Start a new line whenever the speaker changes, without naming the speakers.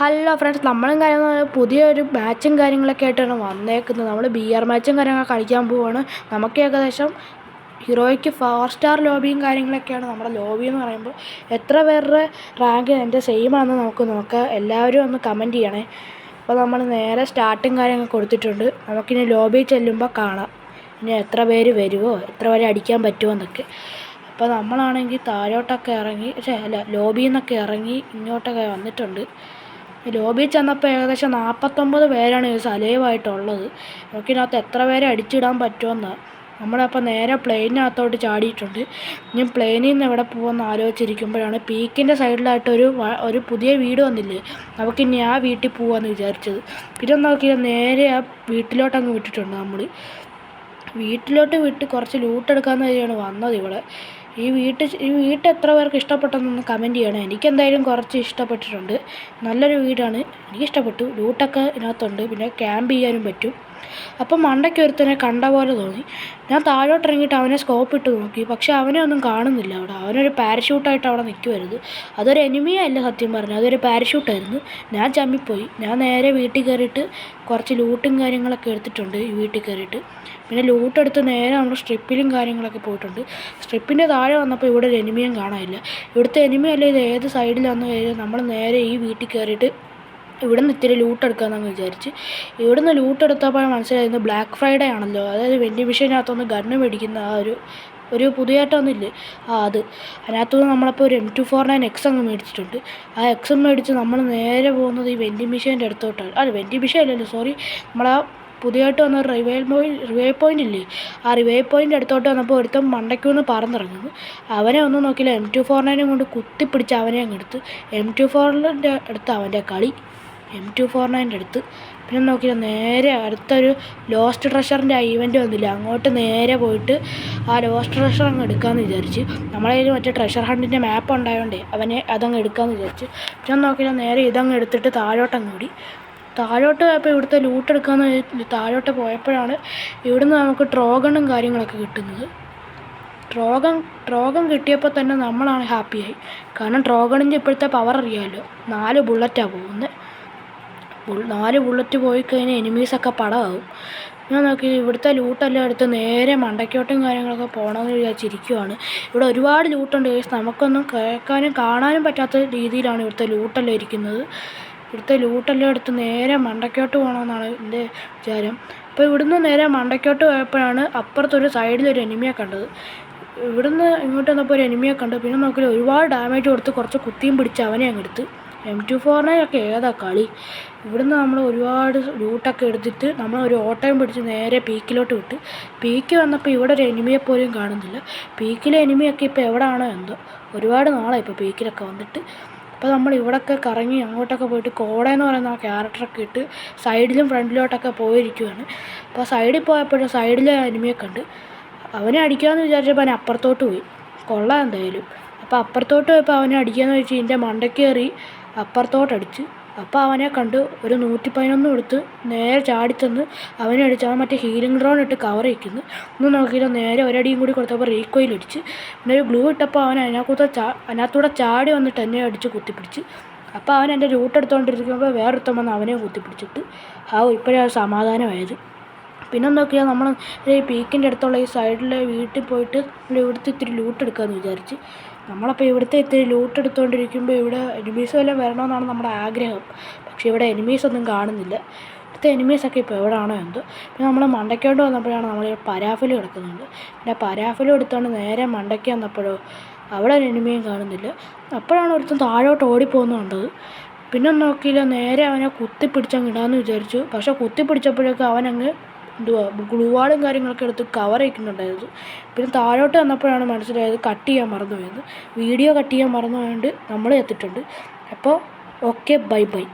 Hello friends, നമ്മളും കാര്യങ്ങൾ പുതിയൊരു മാച്ചും കാര്യങ്ങളൊക്കെ ആയിട്ടാണ് വന്നേക്കുന്നത്. നമ്മൾ BR മാച്ചും കാര്യങ്ങളൊക്കെ കളിക്കാൻ പോവുകയാണ്. നമുക്ക് ഏകദേശം ഹീറോയ്ക്ക് 4 സ്റ്റാർ ലോബിയും കാര്യങ്ങളൊക്കെയാണ് നമ്മുടെ ലോബി എന്ന് പറയുമ്പോൾ. എത്ര പേരുടെ റാങ്ക് എൻ്റെ സെയിം ആണെന്ന് നമുക്ക് നോക്കാം. എല്ലാവരും ഒന്ന് കമൻറ്റ് ചെയ്യണേ. അപ്പോൾ നമ്മൾ നേരെ സ്റ്റാർട്ടും കാര്യങ്ങൾ കൊടുത്തിട്ടുണ്ട്. നമുക്കിനി ലോബി ചെല്ലുമ്പോൾ കാണാം ഇനി എത്ര പേര് വരുമോ, എത്ര പേരെ അടിക്കാൻ പറ്റുമോ എന്നൊക്കെ. അപ്പോൾ നമ്മളാണെങ്കിൽ താഴോട്ടൊക്കെ ഇറങ്ങി, ലോബിയിൽ നിന്നൊക്കെ ഇറങ്ങി ഇങ്ങോട്ടൊക്കെ വന്നിട്ടുണ്ട്. ലോബിയിൽ ചെന്നപ്പോൾ ഏകദേശം 49 പേരാണ് സലൈവായിട്ടുള്ളത്. നമുക്കിതിനകത്ത് എത്ര പേരെ അടിച്ചിടാൻ പറ്റുമെന്നാണ്. നമ്മളപ്പോൾ നേരെ പ്ലെയിനകത്തോട്ട് ചാടിയിട്ടുണ്ട്. ഇനി പ്ലെയിനിൽ നിന്ന് എവിടെ പോകുമെന്ന് ആലോചിച്ചിരിക്കുമ്പോഴാണ് പീക്കിൻ്റെ സൈഡിലായിട്ട് ഒരു പുതിയ വീട് വന്നില്ലേ, നമുക്കിനി ആ വീട്ടിൽ പോകാമെന്ന് വിചാരിച്ചത്. പിന്നെ നോക്കിയാൽ നേരെ ആ വീട്ടിലോട്ടങ്ങ് വിട്ടിട്ടുണ്ട്. നമ്മൾ വീട്ടിലോട്ട് വിട്ട് കുറച്ച് ലൂട്ടെടുക്കാമെന്ന് വഴിയാണ് വന്നത് ഇവിടെ. ഈ വീട്ട് എത്ര പേർക്ക് ഇഷ്ടപ്പെട്ടെന്നൊന്ന് കമൻറ്റ് ചെയ്യണം. എനിക്കെന്തായാലും കുറച്ച് ഇഷ്ടപ്പെട്ടിട്ടുണ്ട്. നല്ലൊരു വീടാണ്, എനിക്കിഷ്ടപ്പെട്ടു. ലൂട്ടൊക്കെ ഇതിനകത്തുണ്ട്, പിന്നെ ക്യാമ്പ് ചെയ്യാനും പറ്റും. അപ്പം മണ്ടയ്ക്ക് ഒരുത്തനെ കണ്ട പോലെ തോന്നി. ഞാൻ താഴോട്ടിറങ്ങിയിട്ട് അവനെ സ്കോപ്പ് ഇട്ട് നോക്കി, പക്ഷേ അവനെ ഒന്നും കാണുന്നില്ല അവിടെ. അവനൊരു പാരഷൂട്ടായിട്ട് അവിടെ നിൽക്കുമായിരുന്നു. അതൊരു എനിമിയേ അല്ല, സത്യം പറഞ്ഞാൽ അതൊരു പാരഷൂട്ടായിരുന്നു. ഞാൻ ചമ്മിപ്പോയി. ഞാൻ നേരെ വീട്ടിൽ കയറിയിട്ട് കുറച്ച് ലൂട്ടും കാര്യങ്ങളൊക്കെ എടുത്തിട്ടുണ്ട് ഈ വീട്ടിൽ കയറിയിട്ട്. പിന്നെ ലൂട്ടെടുത്ത് നേരെ നമ്മൾ സ്ട്രിപ്പിലും കാര്യങ്ങളൊക്കെ പോയിട്ടുണ്ട്. സ്ട്രിപ്പിൻ്റെ താഴെ വന്നപ്പോൾ ഇവിടെ ഒരു എനിമിയും കാണാനില്ല. ഇവിടുത്തെ എനിമിയല്ല, ഇത് ഏത് സൈഡിലാണെന്ന് കഴിഞ്ഞാൽ നമ്മൾ നേരെ ഈ വീട്ടിൽ കയറിയിട്ട് ഇവിടെ നിന്ന് ഇത്തിരി ലൂട്ടെടുക്കാമെന്നങ്ങ് വിചാരിച്ച്. ഇവിടെ നിന്ന് ലൂട്ടെടുത്തപ്പോൾ മനസ്സിലായിരുന്നു ബ്ലാക്ക് ഫ്രൈഡേ ആണല്ലോ, അതായത് വെൻഡിങ് മെഷീനകത്തൊന്ന് ഗണ്ണ് മേടിക്കുന്ന ആ ഒരു പുതിയതായിട്ടൊന്നുമില്ലേ അതിനകത്തുനിന്ന് നമ്മളപ്പോൾ ഒരു M249X അങ്ങ് മേടിച്ചിട്ടുണ്ട്. ആ എക്സും മേടിച്ച് നമ്മൾ നേരെ പോകുന്നത് ഈ വെൻഡിങ് മെഷീൻ്റെ അടുത്തോട്ടാണ്. വെൻഡിങ് മെഷീൻ അല്ലല്ലോ, സോറി, നമ്മളാ പുതിയതായിട്ട് വന്ന റിവൈവ് പോയിൻ്റ് ഇല്ലേ, ആ റിവൈവ് പോയിൻ്റ് അടുത്തോട്ട് വന്നപ്പോൾ ഒരുത്തം മണ്ടയ്ക്കൊന്ന് പറന്നിറങ്ങുന്നു. അവനെ ഒന്നും നോക്കിയില്ല, M249 കൊണ്ട് കുത്തിപ്പിടിച്ച് അവനെ അങ്ങ് എടുത്ത്. M249 അടുത്ത് അവൻ്റെ കളി, M249 അടുത്ത്. പിന്നെ നോക്കിയാൽ നേരെ അടുത്തൊരു ലോസ്റ്റ് ട്രഷറിൻ്റെ ആ ഈവൻ്റ് വന്നില്ല, അങ്ങോട്ട് നേരെ പോയിട്ട് ആ ലോസ്റ്റ് ട്രഷർ അങ്ങ് എടുക്കാമെന്ന് വിചാരിച്ച്. നമ്മളെ കയ്യിൽ മറ്റേ ട്രഷർ ഹണ്ടിൻ്റെ മാപ്പ് ഉണ്ടായതുകൊണ്ടേ അതങ്ങ് എടുക്കാമെന്ന് വിചാരിച്ച്. പിന്നെ നോക്കിയാൽ നേരെ ഇതങ്ങ് എടുത്തിട്ട് താഴോട്ടങ്ങ് ഓടി. താഴോട്ട് പോയപ്പോൾ ഇവിടുത്തെ ലൂട്ടെടുക്കാമെന്ന് താഴോട്ട് പോയപ്പോഴാണ് ഇവിടുന്ന് നമുക്ക് ട്രോഗണും കാര്യങ്ങളൊക്കെ കിട്ടുന്നത്. ട്രോഗൺ കിട്ടിയപ്പോൾ തന്നെ നമ്മളാണ് ഹാപ്പിയായി. കാരണം ട്രോഗണിൻ്റെ ഇപ്പോഴത്തെ പവർ അറിയാമല്ലോ, 4 ബുള്ളറ്റാണ് പോകുന്നത്. 4 ബുള്ളറ്റ് പോയി കഴിഞ്ഞാൽ എനിമീസൊക്കെ പടമാകും. ഞാൻ നോക്കി ഇവിടുത്തെ ലൂട്ടെല്ലാം എടുത്ത് നേരെ മണ്ടയ്ക്കോട്ടും കാര്യങ്ങളൊക്കെ പോകണമെന്ന് വിചാരിച്ചിരിക്കുവാണ്. ഇവിടെ ഒരുപാട് ലൂട്ടുണ്ട്, നമുക്കൊന്നും കേൾക്കാനും കാണാനും പറ്റാത്ത രീതിയിലാണ് ഇവിടുത്തെ ലൂട്ടെല്ലാം ഇരിക്കുന്നത്. ഇവിടുത്തെ ലൂട്ടെല്ലാം എടുത്ത് നേരെ മണ്ടയ്ക്കോട്ട് പോകണമെന്നാണ് എൻ്റെ വിചാരം. അപ്പോൾ ഇവിടുന്ന് നേരെ മണ്ടയ്ക്കോട്ട് പോയപ്പോഴാണ് അപ്പുറത്തൊരു സൈഡിലൊരു എനിമിയെ കണ്ടത്. ഇവിടുന്ന് ഇങ്ങോട്ട് വന്നപ്പോൾ ഒരു എനിമിയെ കണ്ടു. പിന്നെ നോക്കിയാൽ ഒരുപാട് ഡാമേജ് കൊടുത്ത് കുറച്ച് കുത്തിയും പിടിച്ച് അവനെ അങ്ങ് എടുത്ത്. M249 ഒക്കെ ഏതാ കളി. ഇവിടുന്ന് നമ്മൾ ഒരുപാട് ലൂട്ടൊക്കെ എടുത്തിട്ട് നമ്മൾ ഒരു ഓട്ടയും പിടിച്ച് നേരെ പീക്കിലോട്ട് വിട്ട്. പീക്ക് വന്നപ്പോൾ ഇവിടെ ഒരു എനിമിയെ പോലും കാണുന്നില്ല. പീക്കിലെ എനിമിയൊക്കെ ഇപ്പോൾ എവിടെയാണോ എന്തോ, ഒരുപാട് നാളായി ഇപ്പോൾ പീക്കിലൊക്കെ വന്നിട്ട്. അപ്പോൾ നമ്മൾ ഇവിടെയൊക്കെ കറങ്ങി അങ്ങോട്ടൊക്കെ പോയിട്ട് കോടയെന്ന് പറയുന്ന ആ ക്യാരക്ടറൊക്കെ ഇട്ട് സൈഡിലും ഫ്രണ്ടിലോട്ടൊക്കെ പോയിരിക്കുവാണ്. അപ്പോൾ സൈഡിൽ പോയപ്പോഴും സൈഡിലെ എനിമിയെ കണ്ട്. അവനെ അടിക്കാമെന്ന് വിചാരിച്ചപ്പോൾ അവൻ അപ്പുറത്തോട്ട് പോയി. കൊള്ളാം എന്തായാലും. അപ്പോൾ അപ്പുറത്തോട്ട് പോയപ്പോൾ അവനെ അടിക്കാമെന്ന് വെച്ച് ഇതിൻ്റെ മണ്ടയ്ക്ക് കയറി അപ്പുറത്തോട്ടടിച്ച്. അപ്പോൾ അവനെ കണ്ട് ഒരു 111 കൊടുത്ത് നേരെ ചാടിച്ചെന്ന് അവനെ അടിച്ച്. അവൻ മറ്റേ ഹീലിംഗ് ഡ്രോൺ ഇട്ട് കവർ വയ്ക്കുന്നു. ഒന്ന് നോക്കിയിട്ട് നേരെ ഒരടിയും കൂടി കൊടുത്തപ്പോൾ റീകോയിലടിച്ച്. പിന്നെ ഒരു ഗ്ലൂ ഇട്ടപ്പോൾ അവൻ അതിനകത്തൂടെ ചാടി വന്നിട്ട് എന്നെ അടിച്ച് കുത്തിപ്പിടിച്ച്. അപ്പോൾ അവൻ എൻ്റെ ലൂട്ട് എടുത്തുകൊണ്ടിരിക്കുമ്പോൾ വേറൊരുത്തം വന്ന് അവനെയും കുത്തിപ്പിടിച്ചിട്ട് ഇപ്പോഴാണ് സമാധാനമായത്. പിന്നെ നോക്കിയാൽ നമ്മൾ ഈ പീക്കിൻ്റെ അടുത്തുള്ള ഈ സൈഡിലെ വീട്ടിൽ പോയിട്ട് ഇവിടുത്തെ ഇത്തിരി ലൂട്ട് എടുക്കാമെന്ന് വിചാരിച്ച്. നമ്മളപ്പോൾ ഇവിടുത്തെ ഇത്തിരി ലൂട്ട് എടുത്തുകൊണ്ടിരിക്കുമ്പോൾ ഇവിടെ എനിമീസ് വല്ലതും വരണമെന്നാണ് നമ്മുടെ ആഗ്രഹം. പക്ഷേ ഇവിടെ എനിമീസൊന്നും കാണുന്നില്ല. ഇവിടുത്തെ എനിമീസൊക്കെ ഇപ്പോൾ എവിടെയാണോ എന്തോ. പിന്നെ നമ്മൾ മണ്ടയ്ക്കോട്ട് വന്നപ്പോഴാണ് നമ്മൾ പരാഫിൽ കിടക്കുന്നുണ്ട്. പിന്നെ പരാഫിലും എടുത്തുകൊണ്ട് നേരെ മണ്ടയ്ക്ക് വന്നപ്പോഴോ അവിടെ ഒരു എനിമിയും കാണുന്നില്ല. അപ്പോഴാണ് ഒരുത്തൻ താഴോട്ട് ഓടിപ്പോകുന്നത് കണ്ടത്. പിന്നെ നോക്കിയില്ല, നേരെ അവനെ കുത്തിപ്പിടിച്ചങ്ങ് ഇടാമെന്ന് വിചാരിച്ചു. പക്ഷേ കുത്തിപ്പിടിച്ചപ്പോഴേക്കും അവനങ്ങ് ഗ്ലൂവാളും കാര്യങ്ങളൊക്കെ എടുത്ത് കവർ വയ്ക്കുന്നുണ്ടായിരുന്നു. പിന്നെ താഴോട്ട് വന്നപ്പോഴാണ് മനസ്സിലായത് കട്ട് ചെയ്യാൻ മറന്നുപോയത്. വീഡിയോ കട്ട് ചെയ്യാൻ മറന്നുപോയതുകൊണ്ട് നമ്മൾ എത്തിയിട്ടുണ്ട്. അപ്പോൾ ഓക്കെ, ബൈ ബൈ.